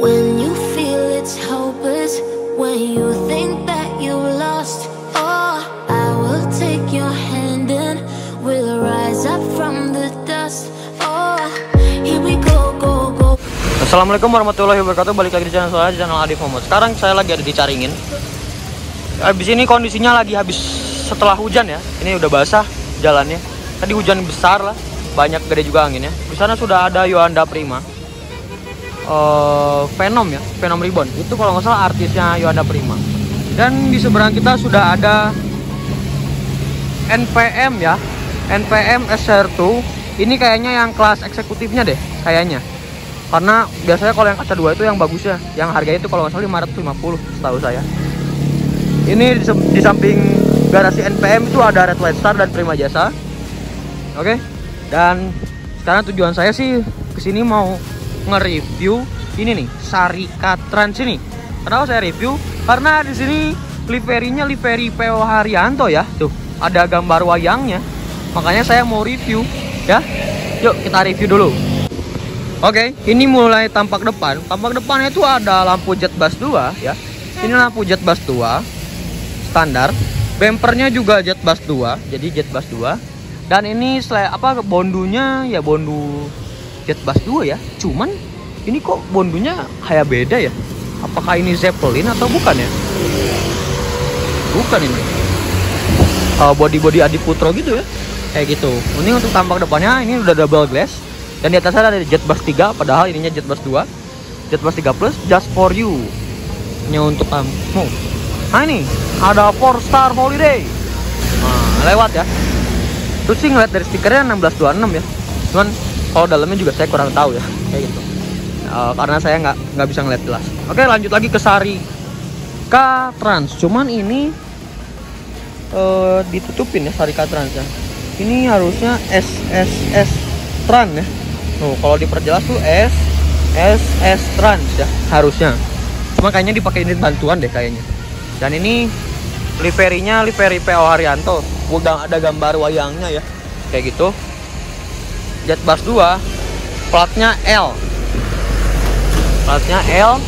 When you feel it's hopeless, when you think that you lost, oh, I will take your hand and we'll rise up from the dust. Oh, here we go, go, go. Assalamualaikum warahmatullahi wabarakatuh. Balik lagi di channel saya, di channel Adif Muhammad. Sekarang saya lagi ada di Caringin. Habis ini kondisinya lagi habis setelah hujan ya. Ini udah basah jalannya. Tadi hujan besar lah, banyak gede juga anginnya. Di sana sudah ada Yohanda Prima, Venom ya, Venom Reborn. Itu kalau nggak salah artisnya Yohanda Prima. Dan di seberang kita sudah ada NPM ya, NPM SR2. Ini kayaknya yang kelas eksekutifnya deh, kayaknya. Karena biasanya kalau yang kaca 2 itu yang bagusnya, yang harganya itu kalau nggak salah 550 setahu saya. Ini di samping garasi NPM itu ada Red White Star dan Prima Jasa. Oke. Dan sekarang tujuan saya sih kesini mau nge-review ini nih, Sarika Trans ini. Kenapa saya review? Karena di sini liverinya livery PO Haryanto ya. Tuh, ada gambar wayangnya. Makanya saya mau review ya. Yuk kita review dulu. Oke, ini mulai tampak depan. Tampak depannya itu ada lampu jet bus 2 ya. Ini lampu jet bus 2 standar. Bempernya juga jet bus 2, jadi jet bus 2. Dan ini bondunya ya bondu jet bus 2 ya. Cuman ini kok bondunya kayak beda ya. Apakah ini Zeppelin atau bukan ya? Bukan ini. Body Adiputro gitu ya. Kayak gitu. Ini untuk tampak depannya ini udah double glass. Dan di atasnya ada jet bus 3, padahal ininya jet bus 2. Jet bus 3 plus just for you. Ini untuk kamu. Nah ini ada 4-star holiday. Nah, lewat ya. Terus sih ngeliat dari stikernya 1626 ya. Cuman kalau dalamnya juga saya kurang tahu ya, kayak gitu. Karena saya nggak bisa ngeliat jelas. Oke, lanjut lagi ke Sarika Trans. Cuman ini ditutupin ya Sarika Trans ya. Ini harusnya SSS Trans ya. Tuh, kalau diperjelas tuh SSS Trans ya harusnya. Cuma kayaknya dipakein bantuan deh kayaknya. Dan ini liverinya livery PO Haryanto. Udah ada gambar wayangnya ya. Kayak gitu. Jet bus 2 platnya L. Platnya L.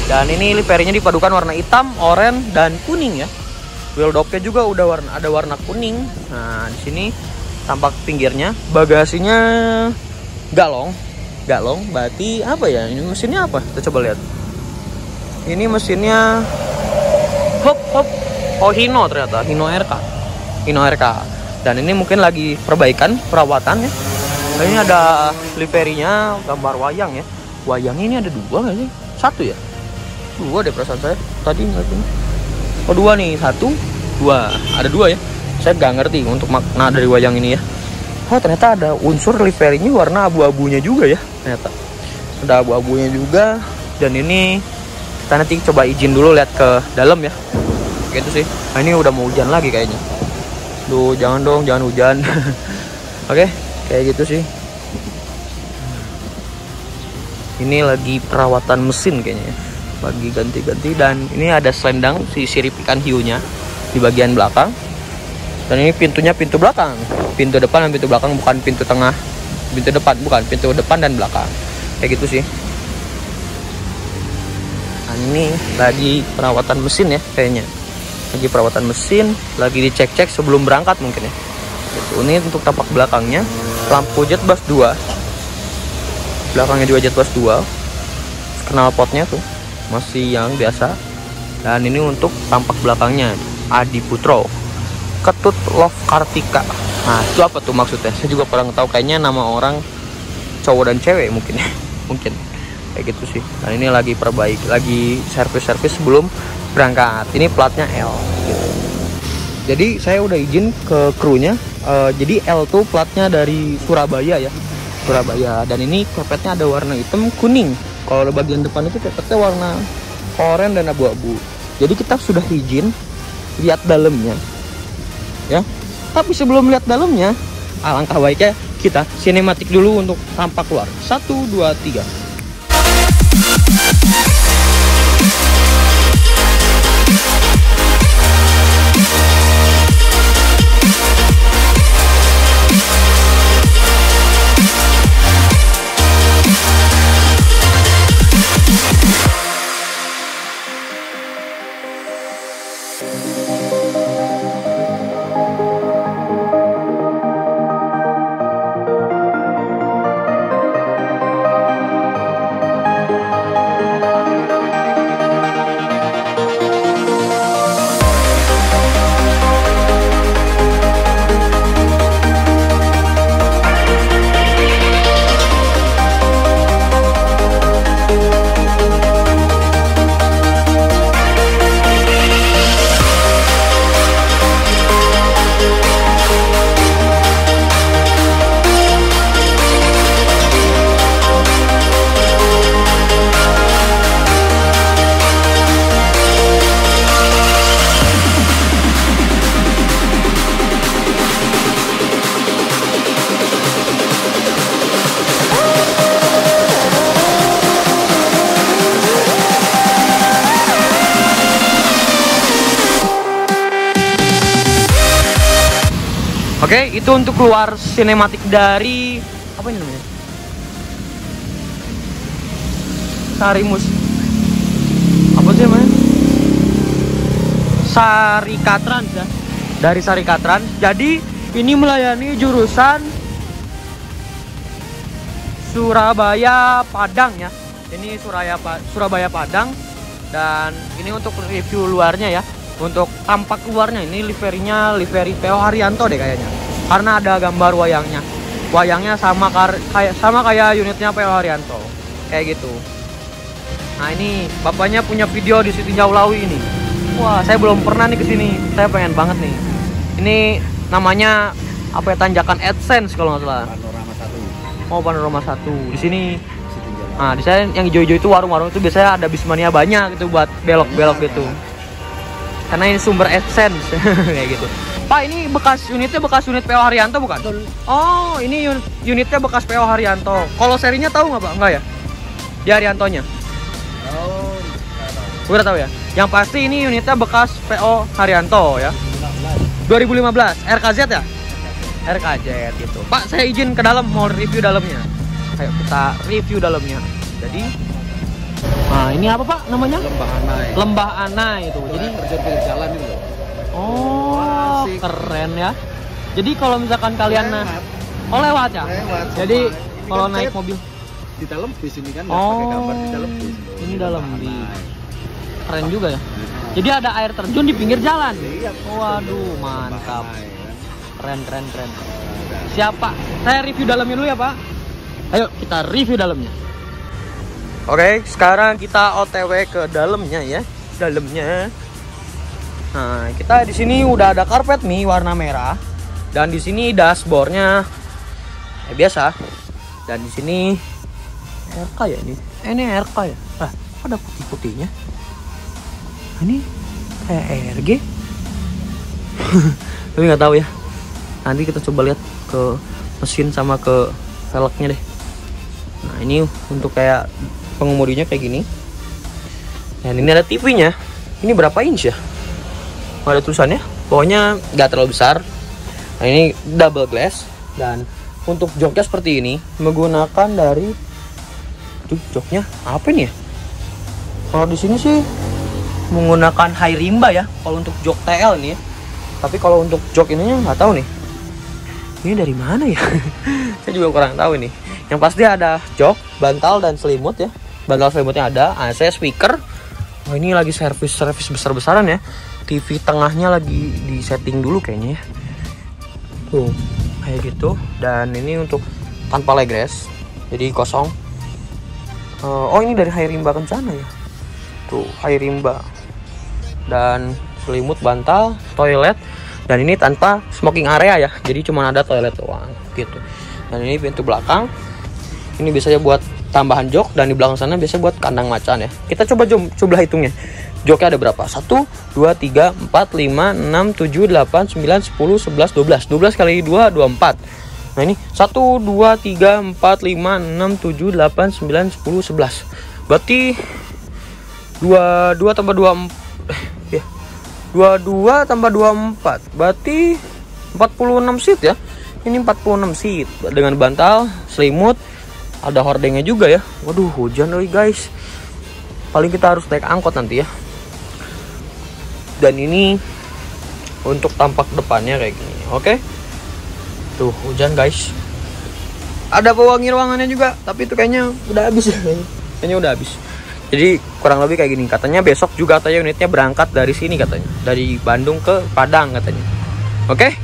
Dan ini liverinya dipadukan warna hitam, oranye dan kuning ya. Wheel dopnya juga udah ada warna kuning. Nah, di sini tampak pinggirnya. Bagasinya galong. Berarti apa ya? Ini mesinnya apa? Kita coba lihat. Ini mesinnya hop. Oh, Hino ternyata, Hino RK. Dan ini mungkin lagi perawatan ya. Dan ini ada liverinya gambar wayang ya. Wayang ini ada 2 nggak sih? 1 ya? 2 deh perasaan saya. Tadi ngeliatin. Oh 2 nih, 1, 2. Ada 2 ya. Saya nggak ngerti untuk makna dari wayang ini ya. Oh ternyata ada unsur liverinya warna abu-abunya juga ya. Ternyata ada abu-abunya juga. Dan ini kita nanti coba izin dulu lihat ke dalam ya. Gitu sih. Nah ini udah mau hujan lagi kayaknya. Duh jangan dong, jangan hujan. Oke, kayak gitu sih. Ini lagi perawatan mesin kayaknya ya. Lagi ganti-ganti. Dan ini ada selendang si sirip ikan hiunya di bagian belakang. Dan ini pintunya pintu belakang. Pintu depan dan pintu belakang, bukan pintu tengah. Pintu depan, bukan pintu depan dan belakang. Kayak gitu sih. Nah ini lagi perawatan mesin ya kayaknya. Lagi perawatan mesin, lagi dicek-cek sebelum berangkat mungkin ya. Gitu. Ini untuk tapak belakangnya, lampu jet bus 2. Belakangnya juga jet bus 2. Knalpotnya tuh masih yang biasa. Dan ini untuk tampak belakangnya Adiputro. Ketut Love Kartika. Nah, itu apa tuh maksudnya? Saya juga kurang tahu, kayaknya nama orang cowok dan cewek mungkin ya. Mungkin. Kayak gitu sih. Dan ini lagi lagi servis sebelum berangkat. Ini platnya L gitu. Jadi saya udah izin ke krunya. Jadi L tuh platnya dari Surabaya ya. Surabaya. Dan ini karpetnya ada warna hitam kuning. Kalau bagian depan itu karpetnya warna oranye dan abu-abu. Jadi kita sudah izin lihat dalamnya. Ya. Tapi sebelum lihat dalamnya, alangkah baiknya kita sinematik dulu untuk tampak keluar. 1, 2, 3. Oke, itu untuk keluar sinematik dari apa ini namanya? Sarimus. Apa sih namanya? Sarikatrans ya. Dari Sarikatrans. Jadi ini melayani jurusan Surabaya Padang ya. Ini Surabaya Padang, dan ini untuk review luarnya ya. Untuk tampak luarnya ini liverinya liveri PO Haryanto deh kayaknya. Karena ada gambar wayangnya. Wayangnya sama kayak unitnya PO Haryanto. Kayak gitu. Nah, ini bapaknya punya video di Siti Jaulawi ini. Wah, saya belum pernah nih ke sini. Saya pengen banget nih. Ini namanya apa ya, tanjakan AdSense kalau nggak salah. Panorama 1. Oh, Panorama 1. Di sini. Nah, di sana yang hijau-hijau itu warung-warung itu biasanya ada bismania banyak gitu buat belok-belok gitu. Karena ini sumber AdSense kayak gitu. Pak, ini unitnya bekas unit PO Haryanto bukan? Betul. Oh, ini unitnya bekas PO Haryanto. Kalau serinya tahu nggak Pak? Enggak ya? Di Haryantonya? Oh, Udah tahu ya? Yang pasti ini unitnya bekas PO Haryanto ya. 2015 RKZ ya? RKZ gitu. Pak, saya izin ke dalam mau review dalamnya. Ayo kita review dalamnya. Jadi, nah ini apa Pak namanya? Lembah Anai. Lembah Anai itu. Jadi terjun ke jalan itu loh. oh, Asik. keren ya. Jadi kalau misalkan kalian lewat ya. Lewat. Jadi Ini kalau kan naik saya mobil di dalam bis ini kan, Oh, pakai gambar di dalam bis. ini dalam Lembah bis. Anai. keren juga ya. Jadi ada air terjun di pinggir jalan. Iya. Waduh, Lembah mantap. Anai, kan. Keren. Siapa? Saya review dalamnya dulu ya Pak. Ayo kita review dalamnya. Oke, sekarang kita OTW ke dalamnya ya. Dalamnya. Nah, kita di sini udah ada karpet nih warna merah. Dan di sini dashboardnya biasa. Dan di sini RK ya ini. Ini RK ya. Ah, ada putih-putihnya. Ini kayak RG. Tapi nggak tahu ya. Nanti kita coba lihat ke mesin sama ke velgnya deh. Nah, ini untuk kayak pengemudinya kayak gini. Dan ini ada TV-nya. Ini berapa inch ya? Ada tulisannya. Pokoknya nggak terlalu besar. Nah, ini double glass. Dan untuk joknya seperti ini, menggunakan dari joknya apa nih ya? Kalau di sini sih menggunakan high rimba ya. Kalau untuk jok TL ini ya. Tapi kalau untuk jok ininya nggak tahu nih. Ini dari mana ya? Saya juga kurang tahu ini. Yang pasti ada jok, bantal dan selimut ya. Bantal selimutnya ada, AC, speaker. Oh, ini lagi servis besar-besaran ya. TV tengahnya lagi di setting dulu kayaknya ya. Tuh, kayak gitu. Dan ini untuk tanpa leg rest. Jadi kosong. Oh, ini dari High Rimba Kencana ya. Tuh, High Rimba. Dan selimut, bantal, toilet. Dan ini tanpa smoking area ya. Jadi cuma ada toilet doang gitu. Dan ini pintu belakang. Ini biasanya buat tambahan jok, dan di belakang sana biasanya buat kandang macan ya. Kita coba hitungnya. Joknya ada berapa? 1, 2, 3, 4, 5, 6, 7, 8, 9, 10, 11, 12. 12 kali 2, 24. Nah ini 1, 2, 3, 4, 5, 6, 7, 8, 9, 10, 11. Berarti 22 tambah 24 ya. 22 tambah 24 berarti 46 seat ya. Ini 46 seat dengan bantal, selimut, ada hordengnya juga ya. Waduh, hujan loh guys. Paling kita harus naik angkot nanti ya. Dan ini untuk tampak depannya kayak gini. Oke. Tuh, hujan guys. Ada pewangi ruangannya juga, tapi itu kayaknya udah habis ya. Kayaknya udah habis. Jadi kurang lebih kayak gini. Katanya besok juga katanya unitnya berangkat dari sini katanya. Dari Bandung ke Padang katanya. Oke.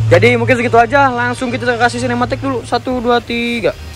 Jadi mungkin segitu aja. Langsung kita kasih sinematik dulu. 1, 2, 3.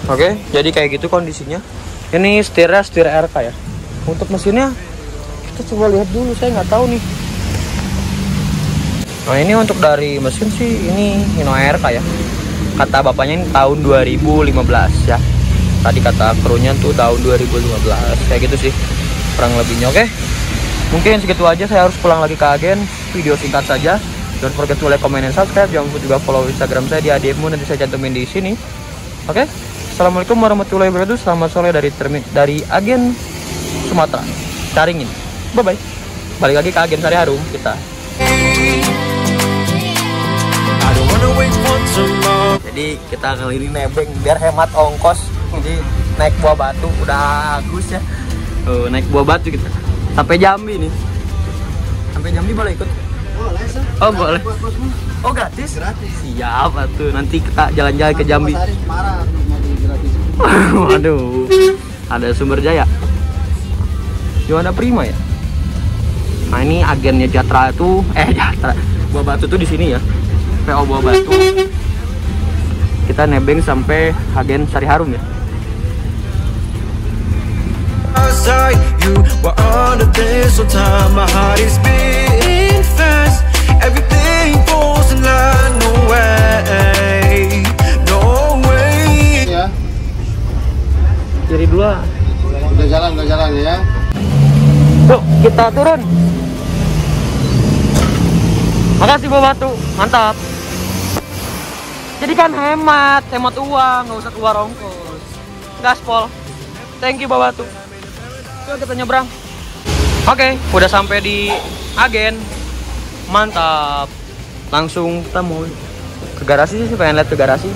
Oke, jadi kayak gitu kondisinya. Ini setir RK ya. Untuk mesinnya kita coba lihat dulu, saya nggak tahu nih. Nah ini untuk dari mesin sih ini Hino RK ya. Kata bapaknya ini tahun 2015 ya. Tadi kata krunya tuh tahun 2015. Kayak gitu sih kurang lebihnya. Oke, mungkin segitu aja, saya harus pulang lagi ke agen. Video singkat saja. Don't forget to like, comment, and subscribe. Jangan lupa juga follow Instagram saya di ADMU, nanti saya cantumin di sini. Oke, assalamualaikum warahmatullahi wabarakatuh. Selamat sore dari agen Sumatera Caringin. Bye bye. Balik lagi ke agen Sari Harum kita. Jadi kita kali ini nebeng biar hemat ongkos. Jadi naik buah batu udah bagus ya. Naik buah batu kita sampai Jambi nih. Sampai Jambi boleh ikut? Boleh, Sir. Oh boleh. Oh gratis? Gratis. Siap tuh, nanti kita jalan-jalan ke Jambi. Gratis. Waduh, ada Sumber Jaya. Juanda Prima ya. Nah ini agennya Jatra tuh, Jatra. Buah Batu tuh di sini ya. PO Buah Batu. Kita nebeng sampai agen Sari Harum ya. You were under this whole time. My heart is beating fast. Everything falls in line. No way, no way. Ya, Kiri dulu. udah jalan ya. Yuk, kita turun. Makasih Buah Batu, mantap. Jadi kan hemat uang, nggak usah keluar ongkos. Gaspol. Thank you Buah Batu. Yuk kita nyebrang. Oke, udah sampai di agen. Mantap. Langsung kita mau ke garasi sih, pengen lihat ke garasi.